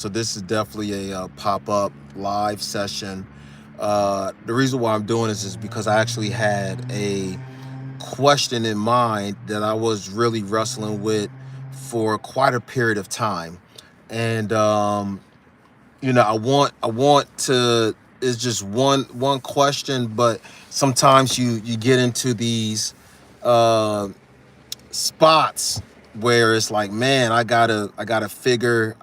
So this is definitely a pop-up live session. The reason why I'm doing this is because I actually had a question in mind that I was really wrestling with for quite a period of time, and I want to. It's just one question, but sometimes you get into these uh, spots where it's like, man, I gotta figure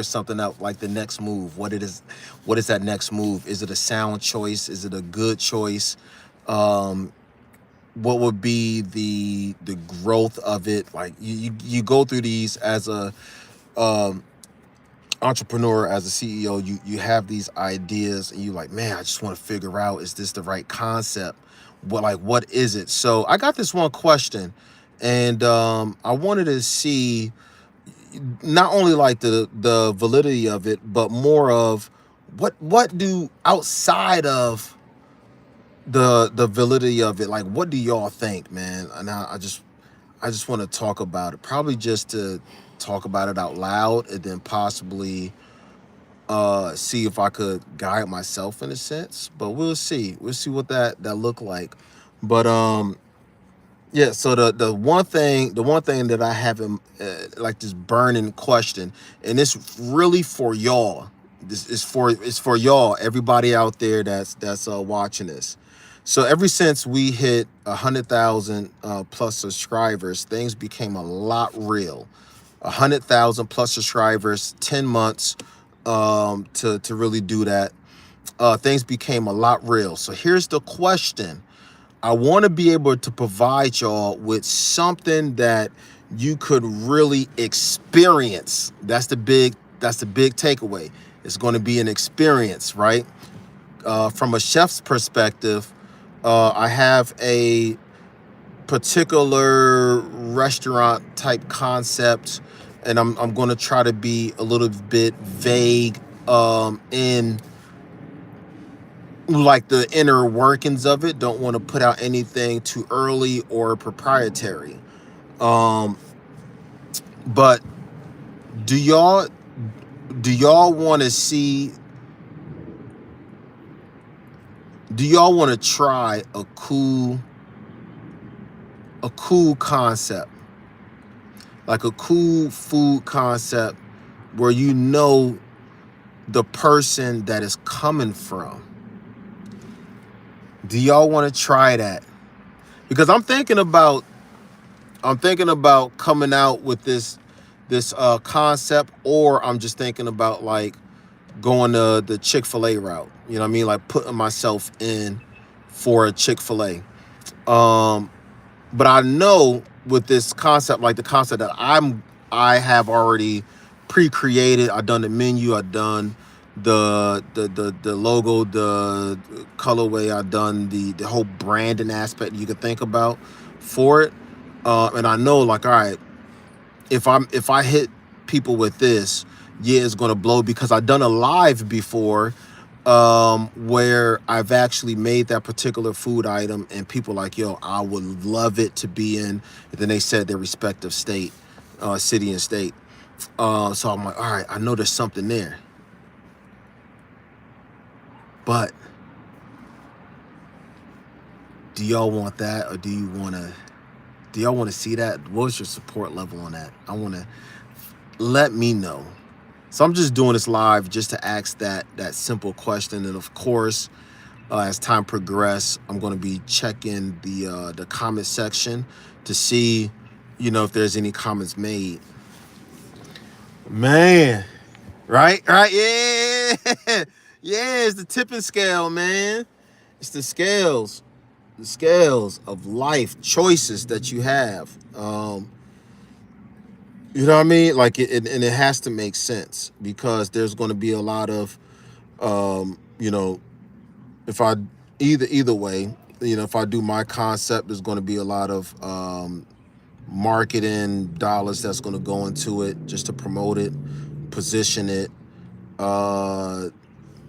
something out, like the next move. What is that next move? Is it a sound choice? Is it a good choice? um what would be the growth of it? Like you go through these as a um entrepreneur, as a CEO. You have these ideas and you like, man, I just want to figure out, is this the right concept? What is it? So I got this one question, and I wanted to see not only like the validity of it, but more of what do, outside of the validity of it, like what do y'all think, man? And I just want to talk about it, probably just to talk about it out loud, and then possibly see if I could guide myself in a sense. But we'll see what that look like. But yeah, so the one thing that I have in, like, this burning question, and it's really for y'all. This is for it's for y'all, everybody out there that's watching this. So ever since we hit 100,000 plus subscribers, things became a lot real. 100,000 plus subscribers, 10 months to really do that. Things became a lot real. So here's the question: I want to be able to provide y'all with something that you could really experience. That's the big takeaway. It's going to be an experience, right? From a chef's perspective, I have a particular restaurant type concept, and I'm going to try to be a little bit vague in like the inner workings of it. Don't want to put out anything too early or proprietary. Um, but do y'all do y'all want to see? Do y'all want to try a cool concept, like a cool food concept, where the person that is coming from? Do y'all want to try that? Because I'm thinking about coming out with this concept, or I'm just thinking about like going the Chick-fil-A route. You know what I mean? Like putting myself in for a Chick-fil-A. Um, but I know with this concept, like the concept that I have already pre-created. I've done the menu. I've done the logo, the colorway. I've done the whole branding aspect you could think about for it. And I know, like, all right, if I hit people with this, yeah, it's gonna blow, because I've done a live before, where I've actually made that particular food item, and people like, yo, I would love it to be in. And then they said their respective state, city and state. So I'm like, all right, I know there's something there, but do y'all want that, or do y'all want to see that? What's your support level on that? I want to let me know. So I'm just doing this live just to ask that simple question, and of course, as time progresses, I'm going to be checking the comment section to see, if there's any comments made. Man, right, yeah, yeah. It's the tipping scale, man. It's the scales of life choices that you have. You know what I mean? Like and it has to make sense, because there's going to be a lot of, um, you know, if I either way, if I do my concept, there's going to be a lot of marketing dollars that's going to go into it just to promote it, position it. Uh,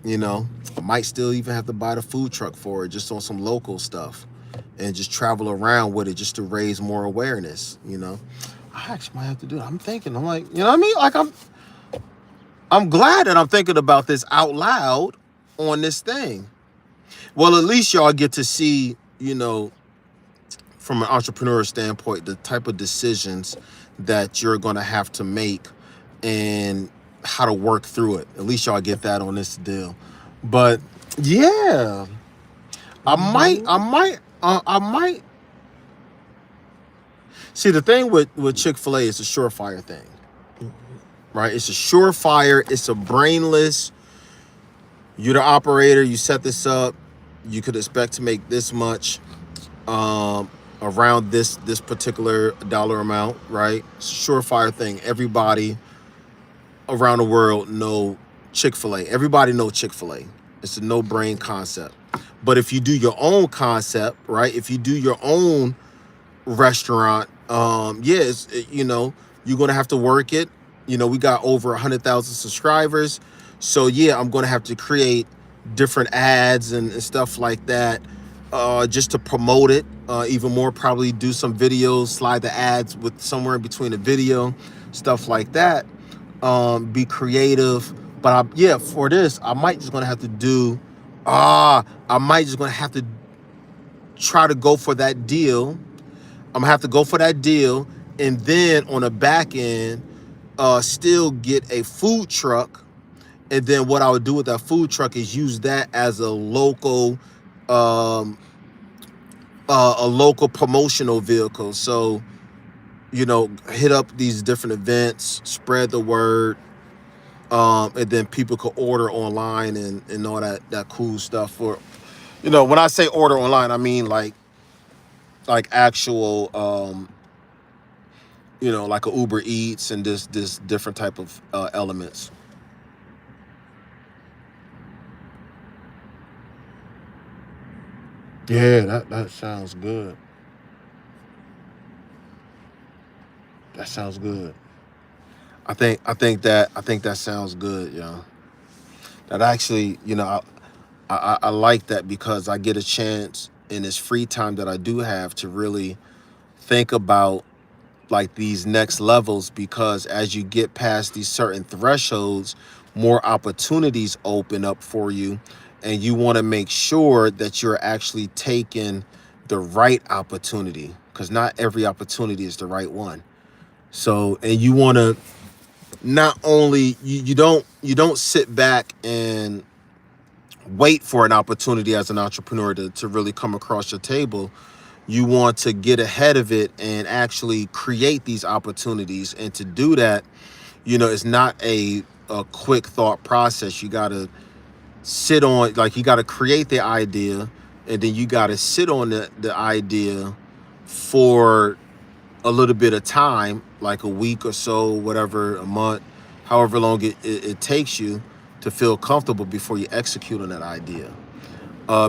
I might still even have to buy the food truck for it, just on some local stuff, and just travel around with it just to raise more awareness. I actually might have to do it. I'm thinking, I'm like, you know what I mean? Like, I'm glad that I'm thinking about this out loud on this thing. Well, at least y'all get to see, from an entrepreneur standpoint, the type of decisions that you're going to have to make and how to work through it. At least y'all get that on this deal. But yeah, I might see the thing with Chick-fil-A is a surefire thing, right? It's a surefire. It's a brainless. You're the operator. You set this up. You could expect to make this much. Around this particular dollar amount, right? It's a surefire thing. Everybody around the world know Chick-fil-A. Everybody know Chick-fil-A. It's a no-brain concept. But if you do your own concept, right? If you do your own restaurant, you're gonna have to work it. We got over 100,000 subscribers, so yeah, I'm gonna have to create different ads and stuff like that, just to promote it even more. Probably do some videos, slide the ads with somewhere in between the video, stuff like that. Be creative, but for this, I might just gonna have to do. I might just gonna have to try to go for that deal. I'm gonna have to go for that deal, and then on the back end, still get a food truck. And then what I would do with that food truck is use that as um, a local promotional vehicle. So, hit up these different events, spread the word, and then people could order online and all that cool stuff. For, when I say order online, I mean like actual, like a Uber Eats and this different type of elements. Yeah, that sounds good. That sounds good. I think that sounds good, yeah. That actually, I like that because I get a chance in this free time that I do have to really think about like these next levels, because as you get past these certain thresholds, more opportunities open up for you, and you want to make sure that you're actually taking the right opportunity, because not every opportunity is the right one. So, and you want to not only you don't sit back and wait for an opportunity as an entrepreneur to really come across your table. You want to get ahead of it and actually create these opportunities. And to do that, it's not a quick thought process. You got to sit on, like, you got to create the idea, and then you got to sit on the idea for a little bit of time, like a week or so, whatever, a month, however long it takes you to feel comfortable before you execute on that idea.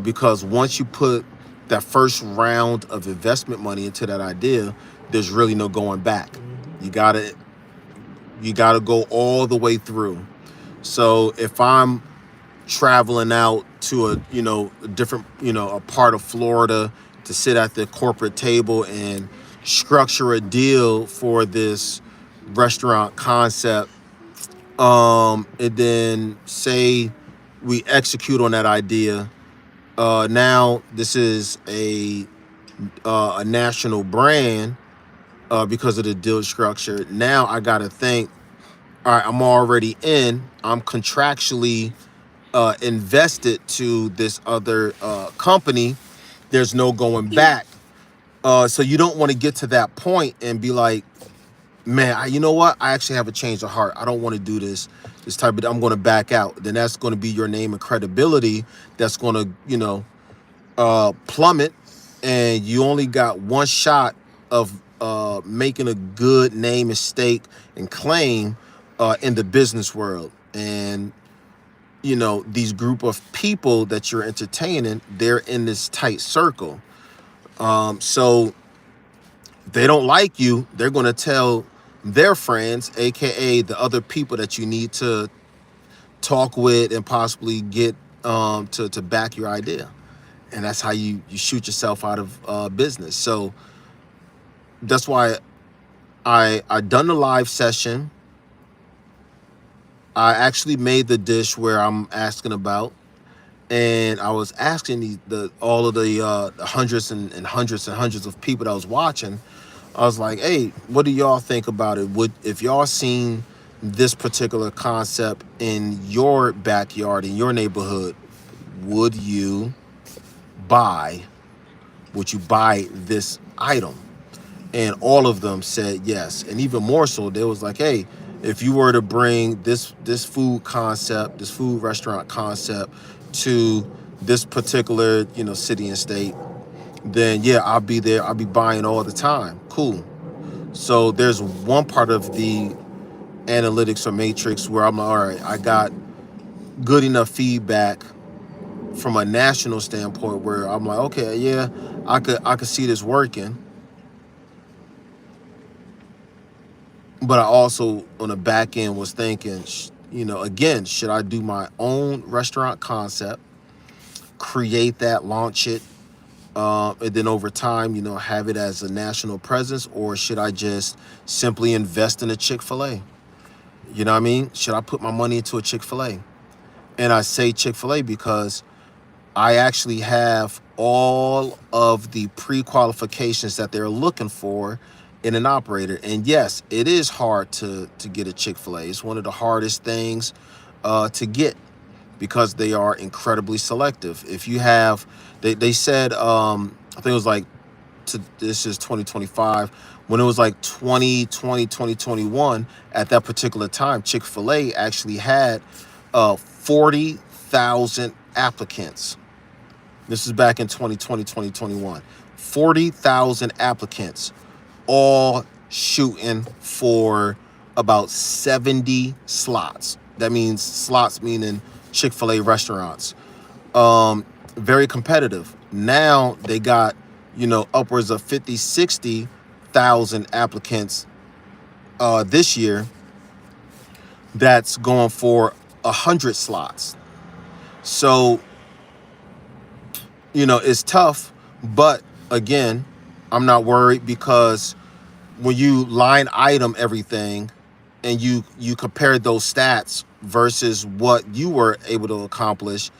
Because once you put that first round of investment money into that idea, there's really no going back. You gotta go all the way through. So if I'm traveling out to a different, a part of Florida to sit at the corporate table and structure a deal for this restaurant concept, and then say we execute on that idea. Now this is a national brand, because of the deal structure. Now I got to think, all right, I'm already in. I'm contractually invested to this other company. There's no going back. So you don't want to get to that point and be like, man, you know what? I actually have a change of heart. I don't want to do this type of. I'm going to back out. Then that's going to be your name and credibility. That's going to, plummet, and you only got one shot of making a good name and stake and claim in the business world. And these group of people that you're entertaining, they're in this tight circle. So they don't like you. They're going to tell their friends, aka the other people that you need to talk with and possibly get to back your idea. And that's how you shoot yourself out of business. So that's why I done the live session. I actually made the dish where I'm asking about, and I was asking the all of the hundreds and hundreds and hundreds of people that was watching. I was like, "Hey, what do y'all think about it? Would if y'all seen this particular concept in your backyard in your neighborhood, would you buy? Would you buy this item?" And all of them said yes. And even more so, they was like, "Hey, if you were to bring this food concept, this food restaurant concept to this particular, city and state, then yeah, I'll be there. I'll be buying all the time." Cool. So there's one part of the analytics or matrix where I'm like, all right, I got good enough feedback from a national standpoint where I'm like, okay, yeah, I could see this working. But I also on the back end was thinking, again, should I do my own restaurant concept, create that, launch it, and then over time, have it as a national presence, or should I just simply invest in a Chick-fil-A? You know what I mean? Should I put my money into a Chick-fil-A? And I say Chick-fil-A because I actually have all of the pre-qualifications that they're looking for in an operator. And yes, it is hard to get a Chick-fil-A. It's one of the hardest things to get because they are incredibly selective. If you have, they said, I think it was like, this is 2025, when it was like 2020, 2021, at that particular time, Chick-fil-A actually had 40,000 applicants. This is back in 2020, 2021. 40,000 applicants, all shooting for about 70 slots. That means slots meaning Chick-fil-A restaurants. Very competitive. Now they got, upwards of 50, 60,000 applicants this year that's going for 100 slots. So, it's tough, but again, I'm not worried because when you line item everything and you compare those stats versus what you were able to accomplish,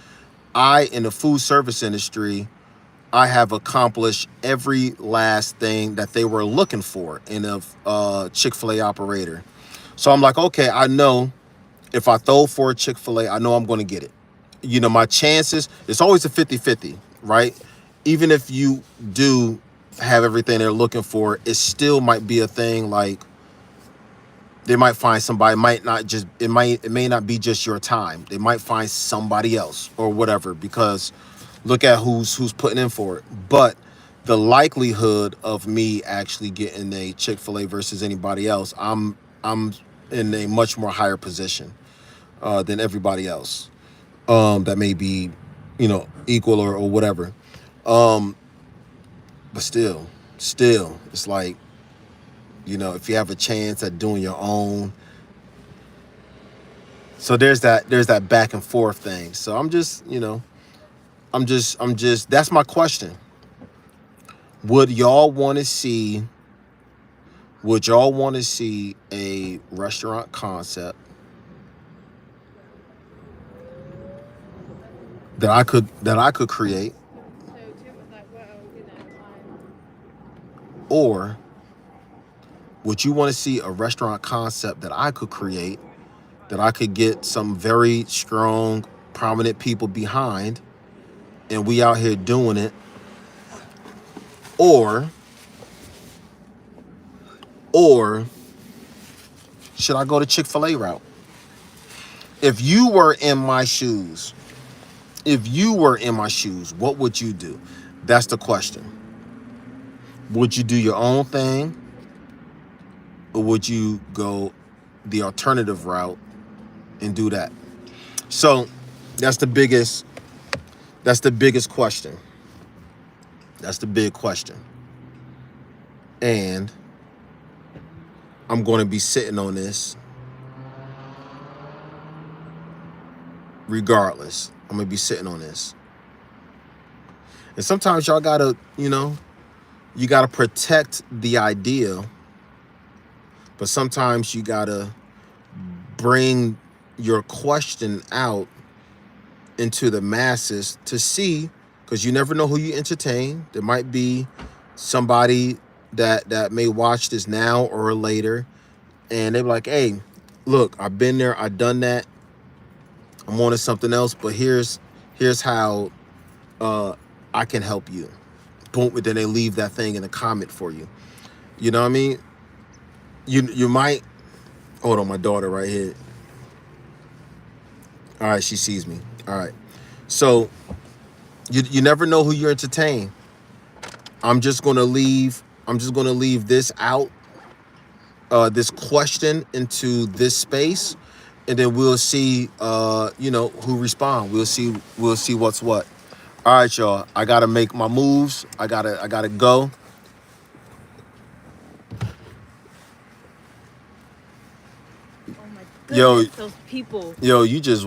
in the food service industry, I have accomplished every last thing that they were looking for in a Chick-fil-A operator. So I'm like, okay, I know if I throw for a Chick-fil-A, I know I'm going to get it. My chances, it's always a 50-50, right? Even if you do have everything they're looking for, it still might be a thing like they might find somebody, it may not be just your time. They might find somebody else or whatever, because look at who's putting in for it. But the likelihood of me actually getting a Chick-fil-A versus anybody else, I'm in a much more higher position than everybody else. That may be, equal or whatever. But still, it's like, if you have a chance at doing your own. So there's that back and forth thing. So I'm just, that's my question. Would y'all want to see a restaurant concept that I could create, or would you want to see a restaurant concept that I could create, that I could get some very strong, prominent people behind, and we out here doing it? Or should I go to Chick-fil-A route? If you were in my shoes, what would you do? That's the question. Would you do your own thing, or would you go the alternative route and do that? So that's the biggest question. That's the big question. And I'm going to be sitting on this regardless. I'm going to be sitting on this. And sometimes y'all got to, you got to protect the idea, but sometimes you got to bring, your question out into the masses to see, because you never know who you entertain. There might be somebody that may watch this now or later, and they're like, hey, look, I've been there, I've done that, I'm on to something else, but here's how I can help you. Boom, but then they leave that thing in a comment for you. You know what I mean? You might, hold on, my daughter right here. All right, she sees me. All right. So you never know who you entertain. I'm just gonna leave this out, this question into this space, and then we'll see who respond. We'll see what's what. All right, y'all. I gotta make my moves. I gotta go. Oh my Yo, goodness, those people. yo, you just